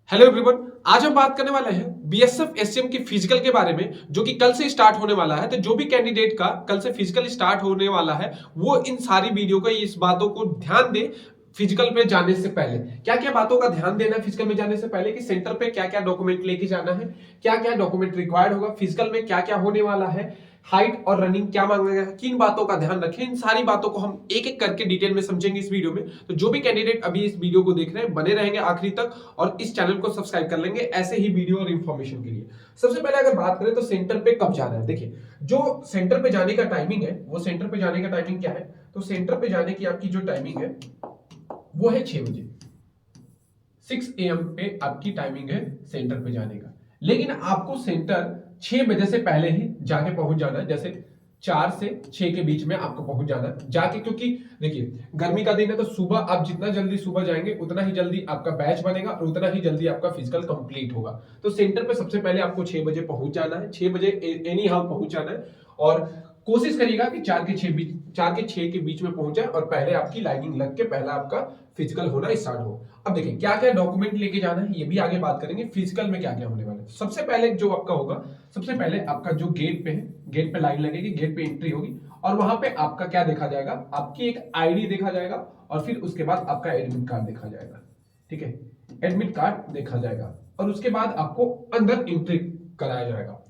Hello everyone. आज हम बात करने वाले हैं बीएसएफ एसएम की फिजिकल के बारे में, जो कि कल से स्टार्ट होने वाला है। तो जो भी कैंडिडेट का कल से फिजिकल स्टार्ट होने वाला है, वो इन सारी वीडियो को, इस बातों को ध्यान दे। फिजिकल पे जाने से पहले क्या क्या बातों का ध्यान देना है फिजिकल में जाने से पहले, कि सेंटर पे क्या क्या डॉक्यूमेंट लेके जाना है, क्या क्या डॉक्यूमेंट रिक्वायर्ड होगा, फिजिकल में क्या क्या होने वाला है, हाइट और रनिंग क्या मांगा गया है, किन बातों का ध्यान रखें। इन सारी बातों को हम एक एक करके डिटेल में समझेंगे इस वीडियो में। तो जो भी कैंडिडेट अभी इस वीडियो को देख रहे हैं, बने रहेंगे आखिरी तक और इस चैनल को सब्सक्राइब कर लेंगे ऐसे ही वीडियो और इंफॉर्मेशन के लिए। सबसे पहले अगर बात करें तो सेंटर पे कब जाना है, देखिए जो सेंटर पे जाने का टाइमिंग है, वो सेंटर पे जाने का टाइमिंग क्या है। तो सेंटर पे जाने की आपकी जो टाइमिंग है वो है 6 बजे। 6 AM पे आपकी टाइमिंग है सेंटर पे जाने का। लेकिन आपको सेंटर 6 बजे से पहले ही जाके पहुंच जाना है। जैसे 4 से 6 के बीच में आपको पहुंच जाना है जाके, क्योंकि देखिए गर्मी का दिन है, तो सुबह आप जितना जल्दी सुबह जाएंगे उतना ही जल्दी आपका बैच बनेगा और उतना ही जल्दी आपका फिजिकल कंप्लीट होगा। तो सेंटर पे सबसे पहले आपको 6 बजे पहुंच जाना है। 6 बजे एनी हाउ पहुंच जाना है और कोशिश करिएगा कि 4 के 6 के बीच में पहुंच जाए और पहले आपकी लाइनिंग लग के पहला आपका फिजिकल होना स्टार्ट हो। अब देखिए क्या क्या डॉक्यूमेंट लेके जाना है, ये भी आगे बात करेंगे। फिजिकल में क्या क्या होने वाला है, सबसे पहले जो आपका होगा, सबसे पहले आपका जो गेट पे है, गेट पे लाइन लगेगी, गेट पे एंट्री होगी और वहां पे आपका क्या देखा जाएगा, आपकी एक आईडी देखा जाएगा और फिर उसके बाद आपका एडमिट कार्ड देखा जाएगा। ठीक है, एडमिट कार्ड देखा जाएगा और उसके बाद आपको अंदर एंट्री कराया जाएगा।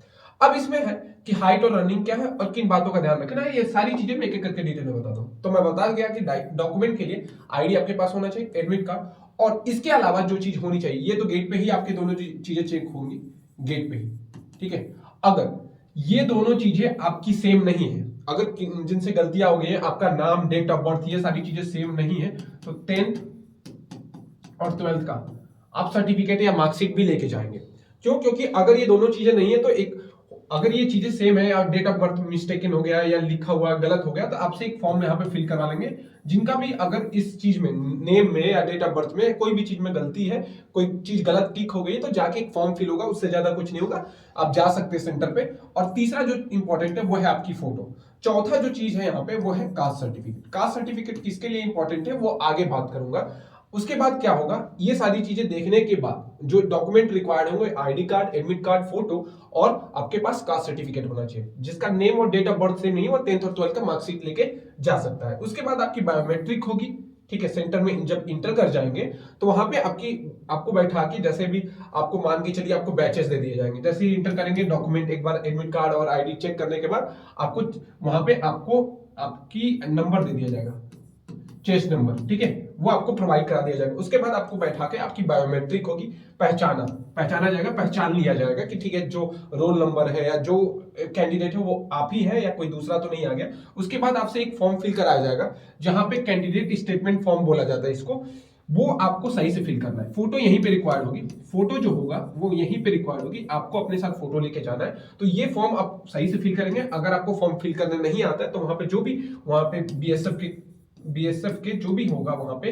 अब इसमें है कि हाइट और रनिंग क्या है और किन बातों का ध्यान रखना है, ये सारी चीजें मैं एक एक करके डिटेल में बताता हूं। तो मैं बता गया कि डॉक्यूमेंट के लिए आईडी आपके पास होना चाहिए, एडमिट कार्ड, और इसके अलावा जो चीज होनी चाहिए, ये तो गेट पे ही आपके दोनों चीजें चेक होंगी, गेट पे ही। ठीक है, अगर ये दोनों चीजें आपकी सेम नहीं है, अगर जिनसे गलतियां हो गई है, आपका नाम, डेट ऑफ बर्थ, ये सारी चीजें सेम नहीं है, तो 10th और 12th का आप सर्टिफिकेट या मार्कशीट भी लेके जाएंगे। क्यों? क्योंकि अगर ये दोनों चीजें नहीं है तो एक, अगर ये चीजें सेम है और डेट ऑफ बर्थ मिस्टेकन हो गया या लिखा हुआ गलत हो गया, तो आपसे एक फॉर्म यहाँ पे फिल करवा लेंगे। जिनका भी अगर इस चीज में, नेम में या डेट ऑफ बर्थ में कोई भी चीज में गलती है, कोई चीज गलत टिक हो गई, तो जाके एक फॉर्म फिल होगा, उससे ज्यादा कुछ नहीं होगा, आप जा सकते हैं सेंटर पे। और तीसरा जो इंपॉर्टेंट है वो है आपकी फोटो। चौथा जो चीज है यहाँ पे वो है कास्ट सर्टिफिकेट। कास्ट सर्टिफिकेट किसके लिए इंपॉर्टेंट है वो आगे बात करूंगा। उसके बाद क्या होगा, ये सारी चीजें देखने के बाद जो डॉक्यूमेंट रिक्वायर्ड होंगे, ID card, admit card, photo, और आपके पास कास्ट सर्टिफिकेट होना चाहिए। जिसका नेम और डेट ऑफ बर्थ से नहीं हो, 10th और 12th का मार्कशीट लेके जा सकता है। उसके बाद आपकी बायोमेट्रिक होगी। ठीक है, सेंटर में जब इंटर कर जाएंगे तो वहां पे आपको बैठा के, जैसे भी आपको मान के चलिए आपको बैचेस दे दिए जाएंगे। जैसे ही इंटर करेंगे, डॉक्यूमेंट एक बार एडमिट कार्ड और आईडी चेक करने के बाद आपको वहां पे आपकी नंबर दे दिया जाएगा, चेस्ट नंबर। ठीक है, वो आपको प्रोवाइड करा दिया जाएगा। उसके बाद आपको बैठा के आपकी बायोमेट्रिक होगी, पहचाना जाएगा, पहचान लिया जाएगा कि ठीक है, जो रोल नंबर है या जो कैंडिडेट है वो आप ही है या कोई दूसरा तो नहीं आ गया। उसके बाद आपसे एक फॉर्म फिल कराया जाएगा, जहां पे कैंडिडेट स्टेटमेंट फॉर्म बोला जाता है इसको। वो आपको सही से फिल करना है। फोटो यहीं पे रिक्वायर्ड होगी, फोटो जो होगा वो यहीं पे रिक्वायर्ड होगी, आपको अपने साथ फोटो लेके जाना है। तो ये फॉर्म आप सही से फिल करेंगे। अगर आपको फॉर्म फिल करने नहीं आता है तो वहां पे जो भी, वहां पे बीएसएफ के जो भी होगा वहां पे,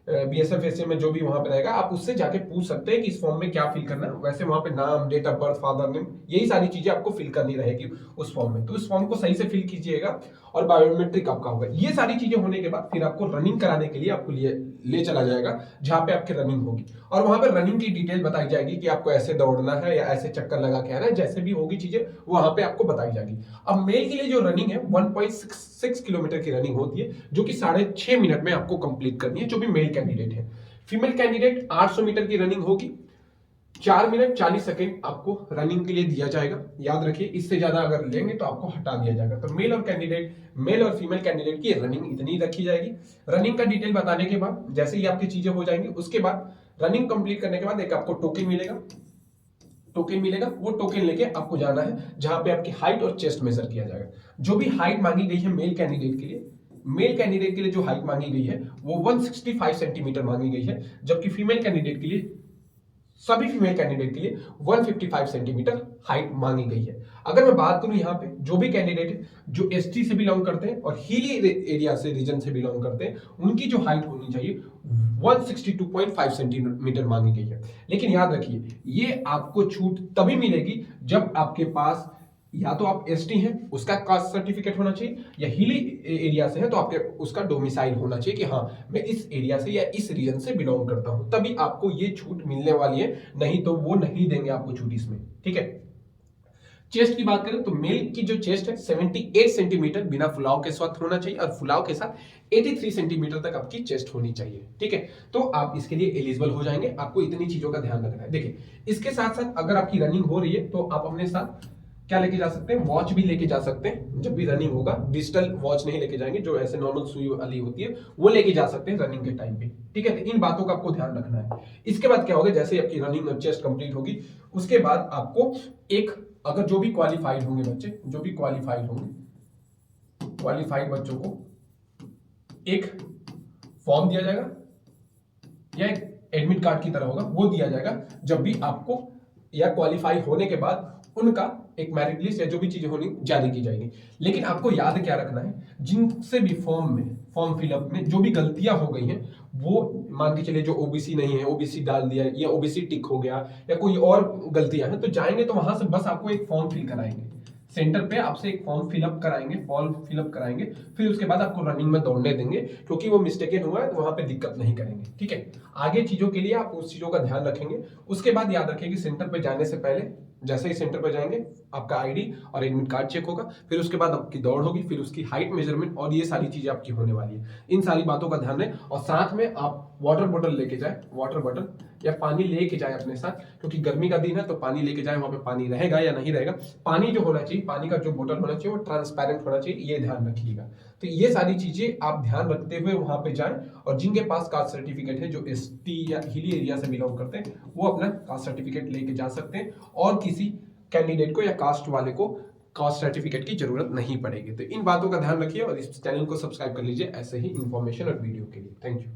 बीएसएफ एसए में जो भी वहां पे रहेगा, आप उससे जाके पूछ सकते हैं कि इस फॉर्म में क्या फिल करना है। वैसे वहां पे नाम, date of birth, father name, यही सारी चीजें आपको फिल करनी रहेगी उस फॉर्म में। तो इस फॉर्म को सही से फिल कीजिएगा और बायोमेट्रिक आपका होगा। ये सारी चीजें होने के बाद फिर आपको रनिंग कराने के लिए आपको ले चला जाएगा, जहां पे आपकी रनिंग होगी और वहां पे रनिंग की डिटेल बताई जाएगी कि आपको ऐसे दौड़ना है या ऐसे चक्कर लगा के आना है। जैसे भी होगी चीजें वहां पे आपको बताई जाएगी। अब मेल के लिए जो रनिंग है 1.66 किलोमीटर की रनिंग होती है, जो कि 6.5 मिनट में आपको कंप्लीट करनी है, जो भी मेल कैंडिडेट है। फीमेल कैंडिडेट 800 मीटर की रनिंग होगी, 4 मिनट 40 सेकेंड आपको रनिंग के लिए दिया जाएगा। याद रखिए, इससे ज्यादा अगर लेंगे तो आपको हटा दिया जाएगा। तो मेल और फीमेल कैंडिडेट की रनिंग इतनी रखी जाएगी। रनिंग का डिटेल बताने के बाद जैसे ही आपकी चीजें हो जाएंगी, उसके बाद रनिंग कंप्लीट करने के बाद एक आपको टोकन मिलेगा। वो टोकन लेके आपको जाना है जहां पे आपकी हाइट और चेस्ट मेजर किया जाएगा। जो भी हाइट मांगी गई है मेल कैंडिडेट के लिए जो हाइट मांगी गई है वो 165 सेंटीमीटर मांगी गई है, जबकि सभी फीमेल कैंडिडेट के लिए 155 सेंटीमीटर हाइट मांगी गई है। अगर मैं बात करूं यहाँ पे जो भी कैंडिडेट जो एसटी से बिलोंग करते हैं और हिली एरिया से, रीजन से बिलोंग करते हैं, उनकी जो हाइट होनी चाहिए 162.5 सेंटीमीटर मांगी गई है। लेकिन याद रखिए, ये आपको छूट तभी मिलेगी जब आपके पास या तो आप एसटी हैं उसका कास्ट सर्टिफिकेट होना चाहिए, या हिली एरिया से है तो आपके उसका डोमिसाइल होना चाहिए कि हाँ मैं इस एरिया से या इस रीजन से बिलोंग करता हूं, तभी आपको ये छूट मिलने वाली है, नहीं तो वो नहीं देंगे आपको छूट इसमें। ठीक है। चेस्ट की बात करें तो मेल की जो चेस्ट है 78 सेंटीमीटर बिना फुलाव के साथ होना चाहिए, और फुलाव के साथ 83 सेंटीमीटर तक आपकी चेस्ट होनी चाहिए। ठीक है, तो आप इसके लिए एलिजिबल हो जाएंगे। आपको इतनी चीजों का ध्यान रखना है। देखिए, इसके साथ साथ अगर आपकी रनिंग हो रही है तो आप अपने साथ क्या लेके जा सकते हैं, वॉच भी लेके जा सकते हैं। जब भी रनिंग होगा डिजिटल वॉच नहीं लेके जाएंगे, जो ऐसे नॉर्मल सुई वाली होती है वो लेके जा सकते हैं रनिंग के टाइम पे। ठीक है, तो इन बातों का आपको ध्यान रखना है। इसके बाद क्या होगा, जैसे आपकी रनिंग चेस्ट कंप्लीट होगी उसके बाद आपको एक, अगर जो भी क्वालिफाइड होंगे बच्चे, जो भी क्वालिफाइड होंगे, क्वालिफाइड बच्चों को एक फॉर्म दिया जाएगा या एक एडमिट कार्ड की तरह होगा, वो दिया जाएगा जब भी आपको या क्वालिफाई होने के बाद उनका एक मेरिट लिस्ट या जो भी चीजें होनी जारी की जाएगी। लेकिन आपको याद क्या रखना है, जिनसे भी फॉर्म फिलअप में जो भी गलतियां हो गई हैं, वो मान के चलिए जो ओबीसी नहीं है ओबीसी डाल दिया, या ओबीसी टिक हो गया, या कोई और गलतियां हैं, तो जाएंगे तो वहां से बस आपको एक फॉर्म फिल कराएंगे सेंटर पे, आपसे एक फॉर्म फिलअप कराएंगे, फिर उसके बाद आपको रनिंग में दौड़ने देंगे, क्योंकि वो मिस्टेकन हुआ है तो वहां पे दिक्कत नहीं करेंगे। ठीक है, आगे चीजों के लिए आप उस चीजों का ध्यान रखेंगे। उसके बाद याद रखेंगे सेंटर पे जाने से पहले, जैसे ही सेंटर पर जाएंगे आपका आईडी और एडमिट कार्ड चेक होगा, फिर उसके बाद आपकी दौड़ होगी, फिर उसकी हाइट मेजरमेंट और ये सारी चीजें आपकी होने वाली है। इन सारी बातों का ध्यान रखें, और साथ में आप वाटर बॉटल लेके जाए, वाटर बॉटल या पानी लेके जाए अपने साथ, क्योंकि गर्मी का दिन है तो पानी लेके जाए, वहां पे पानी रहेगा या नहीं रहेगा। पानी जो होना चाहिए, पानी का जो बोतल होना चाहिए वो ट्रांसपेरेंट होना चाहिए, ये ध्यान रखिएगा। तो ये सारी चीजें आप ध्यान रखते हुए वहां पे जाएं, और जिनके पास कास्ट सर्टिफिकेट है, जो एसटी या हिली एरिया से बिलोंग करते हैं, वो अपना कास्ट सर्टिफिकेट लेके जा सकते हैं, और किसी कैंडिडेट को या कास्ट वाले को कास्ट सर्टिफिकेट की जरूरत नहीं पड़ेगी। तो इन बातों का ध्यान रखिए और इस चैनल को सब्सक्राइब कर लीजिए ऐसे ही इंफॉर्मेशन और वीडियो के लिए। Thank you.